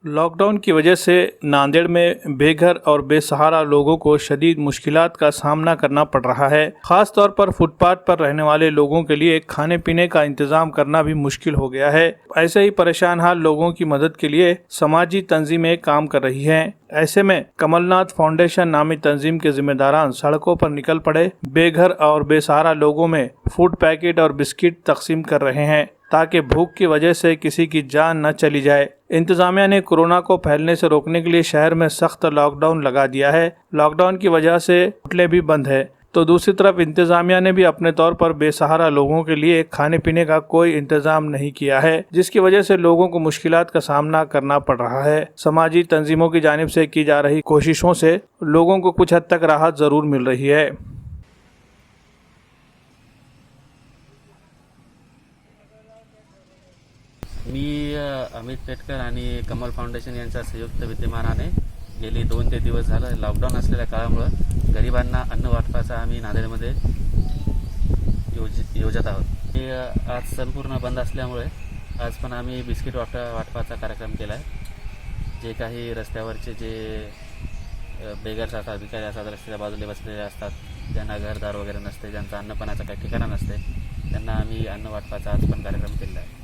Lockdown की वजह से नांदेड़ में बेघर और बेसहारा लोगों को शदीद मुश्किलात का सामना करना पड़ रहा है। खास तौर पर फुटपाथ पर रहने वाले लोगों के लिए खाने पीने का इंतजाम करना भी मुश्किल हो गया है। ऐसे ही परेशान हाल लोगों की मदद के लिए समाजी तंजीमें काम कर रही हैं। ऐसे में कमलनाथ फाउंडेशन नामी तंजीम के जिम्मेदारान सड़कों पर निकल पड़े बेघर और बेसहारा लोगों में फूड पैकेट और बिस्किट तकसीम कर रहे हैं ताकि भूख की वजह से किसी की जान न चली जाए। इंतजामिया ने कोरोना को फैलने से रोकने के लिए शहर में सख्त लॉकडाउन लगा दिया है। लॉकडाउन की वजह से होटलें भी बंद है, तो दूसरी तरफ इंतजामिया ने भी अपने तौर पर बेसहारा लोगों के लिए खाने पीने का कोई इंतजाम नहीं किया है, जिसकी वजह से लोगों को मुश्किलात का सामना करना पड़ रहा है। समाजी तंजीमों की जानिब से की जा रही कोशिशों से लोगों को कुछ हद तक राहत जरूर मिल रही है। मी अमित पेटकर आणि कमल फाउंडेशन यांच्या संयुक्त विद्यमानाने गेली 2 ते दिवस झालं लॉकडाऊन असलेल्या काळामुळं गरिबांना अन्न वाटपाचा आम्ही नांदेडमध्ये योजत आहोत। आज संपूर्ण बंद असल्यामुळे आज पण आम्ही बिस्किट वाटपाचा कार्यक्रम केला आहे। जे काही रस्त्यावरचे जे बेगर्स असतात, भिकारी असतात, रस्त्याच्या बाजूला बसलेले असतात, ज्यांना घरदार वगैरे नसते, ज्यांचं अन्नपाण्याचं काही ठिकाणं नसते, त्यांना आम्ही अन्न वाटपाचा आज पण कार्यक्रम केला आहे।